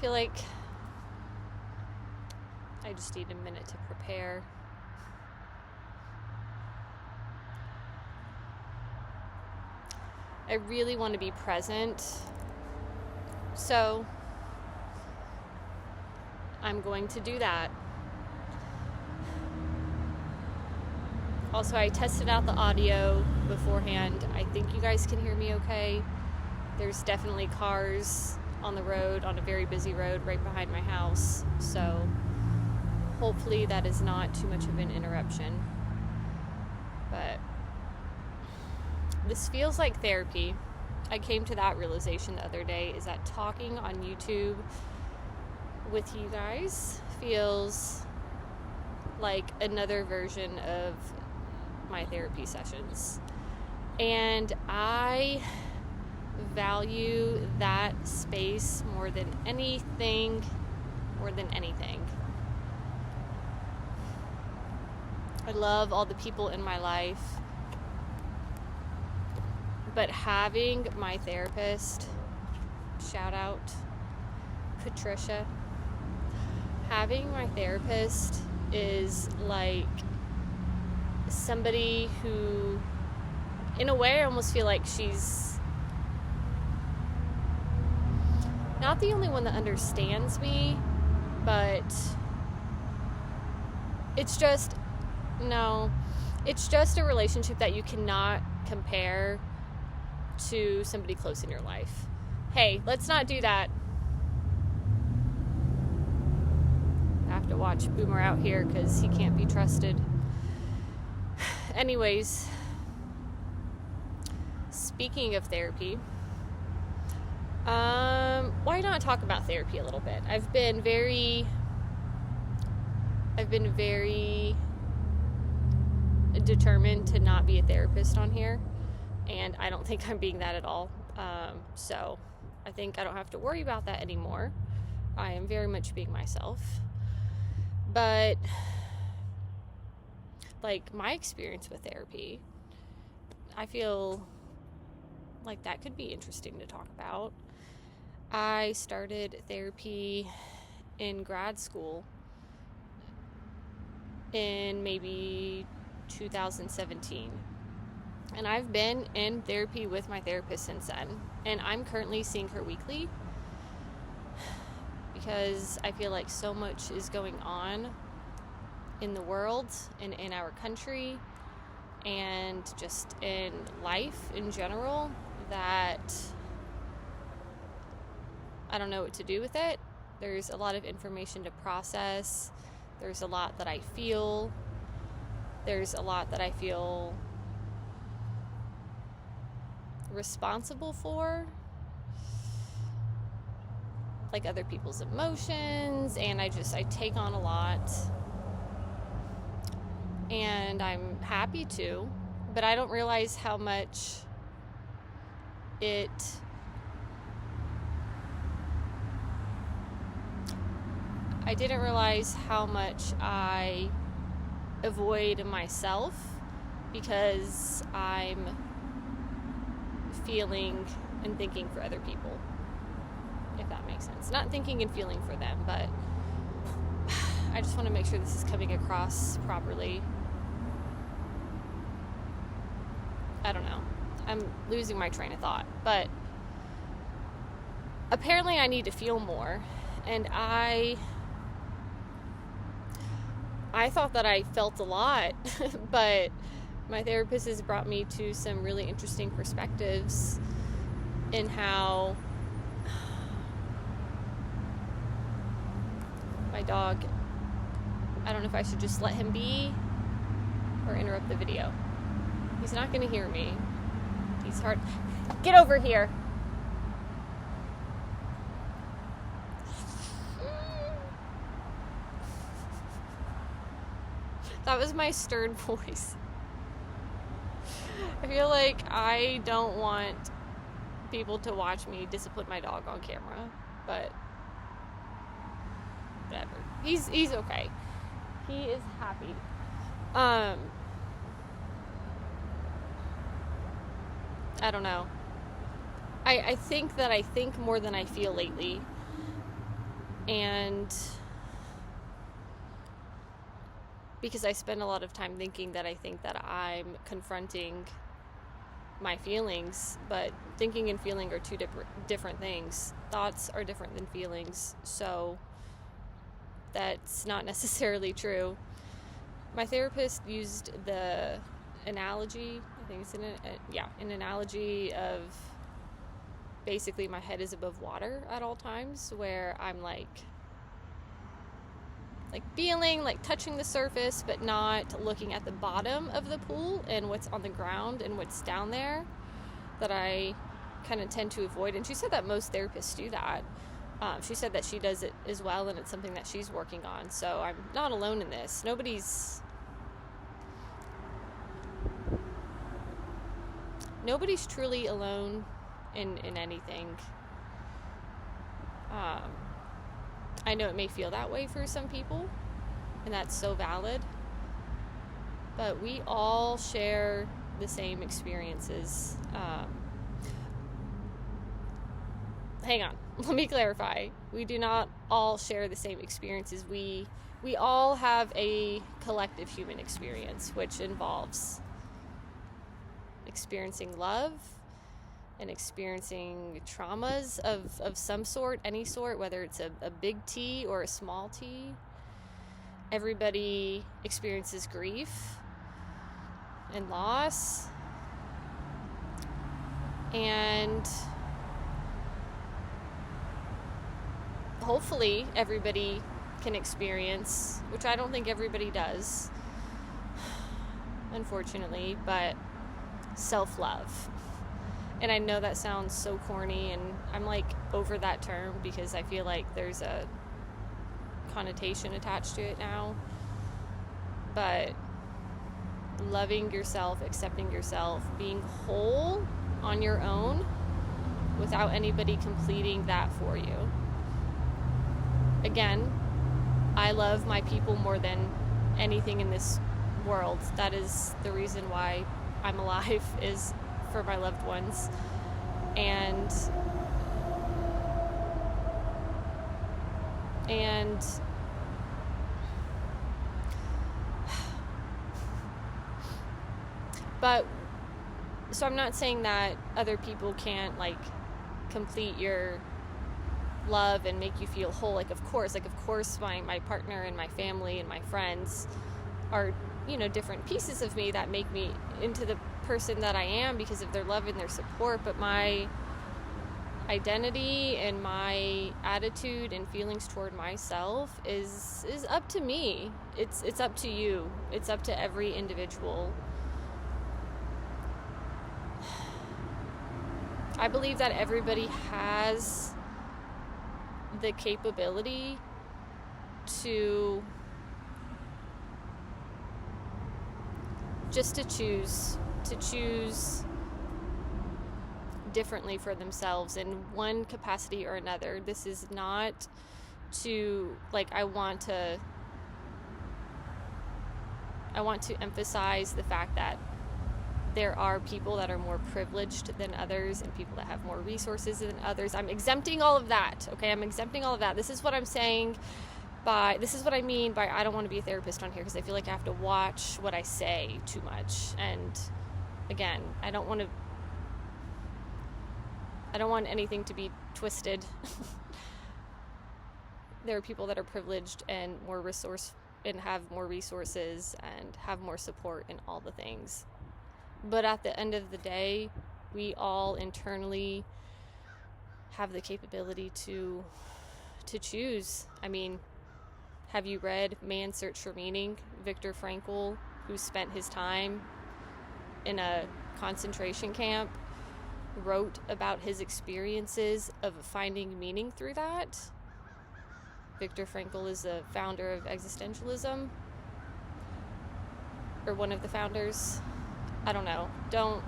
feel like I just need a minute to prepare. I really want to be present, so I'm going to do that. Also, I tested out the audio beforehand. I think you guys can hear me okay. There's definitely cars on the road, on a very busy road right behind my house, so hopefully that is not too much of an interruption. But this feels like therapy. I came to that realization the other day, is that talking on YouTube with you guys feels like another version of my therapy sessions. And I value that space more than anything. I love all the people in my life, but having my therapist, shout out Patricia, having my therapist is like somebody who, in a way, I almost feel like she's not the only one that understands me, but it's just a relationship that you cannot compare to somebody close in your life. Hey, let's not do that. I have to watch Boomer out here because he can't be trusted. Anyways, speaking of therapy, why not talk about therapy a little bit? I've been very determined to not be a therapist on here, and I don't think I'm being that at all. So I think I don't have to worry about that anymore. I am very much being myself. But like my experience with therapy, I feel like that could be interesting to talk about. I started therapy in grad school in maybe 2017. And I've been in therapy with my therapist since then. And I'm currently seeing her weekly because I feel like so much is going on in the world and in our country and just in life in general that I don't know what to do with it. There's a lot of information to process. There's a lot that I feel. There's a lot that I feel responsible for, like other people's emotions, and I take on a lot, and I'm happy to, but I don't realize how much I didn't realize how much I avoid myself because I'm feeling and thinking for other people, if that makes sense. Not thinking and feeling for them, but I just want to make sure this is coming across properly. I don't know. I'm losing my train of thought, but apparently I need to feel more, and I thought that I felt a lot, but my therapist has brought me to some really interesting perspectives in how my dog, I don't know if I should just let him be or interrupt the video. He's not going to hear me. He's hard. Get over here. That was my stern voice. I feel like I don't want people to watch me discipline my dog on camera, but whatever. He's okay. He is happy. I don't know. I think that I think more than I feel lately. And because I spend a lot of time thinking that I think that I'm confronting my feelings, but thinking and feeling are two different things. Thoughts are different than feelings, so that's not necessarily true. My therapist used the analogy, I think it's an analogy of basically my head is above water at all times, where I'm like feeling, like touching the surface, but not looking at the bottom of the pool and what's on the ground and what's down there, that I kind of tend to avoid. And she said that most therapists do that. She said that she does it as well, and it's something that she's working on. So I'm not alone in this. Nobody's truly alone in anything. I know it may feel that way for some people, and that's so valid, but we all share the same experiences. Hang on, let me clarify. We do not all share the same experiences. We all have a collective human experience, which involves experiencing love and experiencing traumas of some sort, any sort, whether it's a big T or a small T. Everybody experiences grief and loss, and hopefully everybody can experience, which I don't think everybody does, unfortunately, but self-love. And I know that sounds so corny, and I'm like over that term because I feel like there's a connotation attached to it now. But loving yourself, accepting yourself, being whole on your own without anybody completing that for you. Again, I love my people more than anything in this world. That is the reason why I'm alive, is for my loved ones. And but so I'm not saying that other people can't like complete your love and make you feel whole. Like of course my partner and my family and my friends are, different pieces of me that make me into the person that I am because of their love and their support, but my identity and my attitude and feelings toward myself is up to me. It's up to you. It's up to every individual. I believe that everybody has the capability to choose differently for themselves in one capacity or another. This is not to I want to emphasize the fact that there are people that are more privileged than others and people that have more resources than others. I'm exempting all of that, okay? I'm exempting all of that. This is what I'm saying this is what I mean by I don't want to be a therapist on here, because I feel like I have to watch what I say too much. And again, I don't want anything to be twisted. There are people that are privileged and more and have more resources and have more support in all the things. But at the end of the day, we all internally have the capability to choose. I mean, have you read Man's Search for Meaning? Viktor Frankl, who spent his time in a concentration camp, wrote about his experiences of finding meaning through that. Viktor Frankl is the founder of existentialism, or one of the founders. I don't know. Don't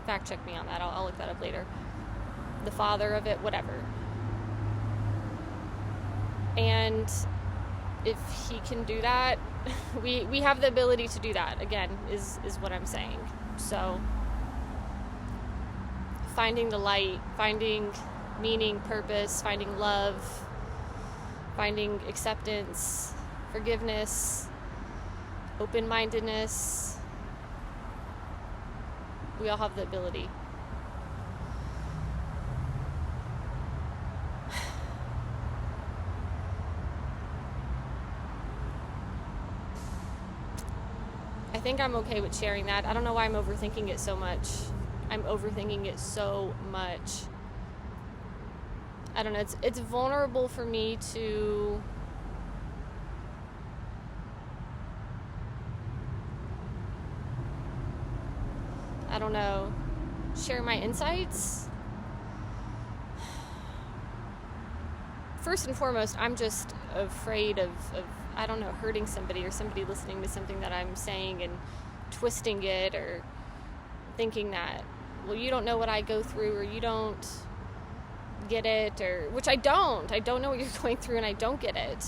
fact check me on that. I'll look that up later. The father of it, whatever. And if he can do that, we have the ability to do that, again, is what I'm saying. So finding the light, finding meaning, purpose, finding love, finding acceptance, forgiveness, open-mindedness. We all have the ability. I think I'm okay with sharing that. I don't know why I'm overthinking it so much. I'm overthinking it so much. I don't know. It's vulnerable for me to I don't know, share my insights. First and foremost, I'm just afraid of I don't know, hurting somebody or somebody listening to something that I'm saying and twisting it or thinking that, well, you don't know what I go through, or you don't get it, or which I don't know what you're going through, and I don't get it.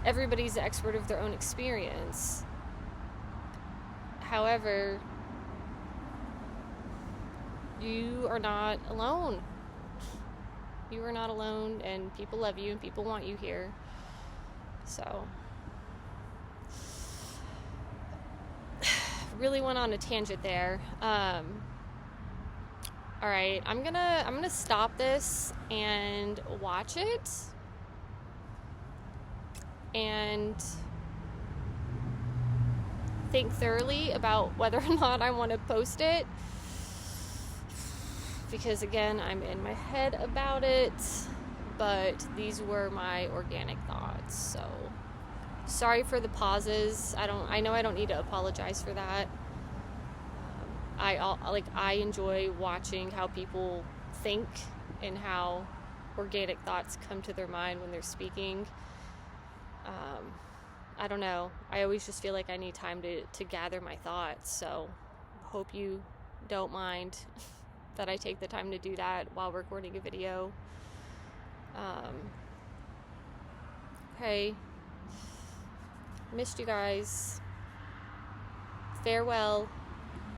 Everybody's the expert of their own experience. However, you are not alone. You are not alone, and people love you and people want you here. So really went on a tangent there. All right, I'm gonna stop this and watch it and think thoroughly about whether or not I want to post it, because again, I'm in my head about it, but these were my organic thoughts. So sorry for the pauses. I know I don't need to apologize for that. I enjoy watching how people think and how organic thoughts come to their mind when they're speaking. I don't know. I always just feel like I need time to gather my thoughts. So hope you don't mind that I take the time to do that while recording a video. Okay. Missed you guys. Farewell.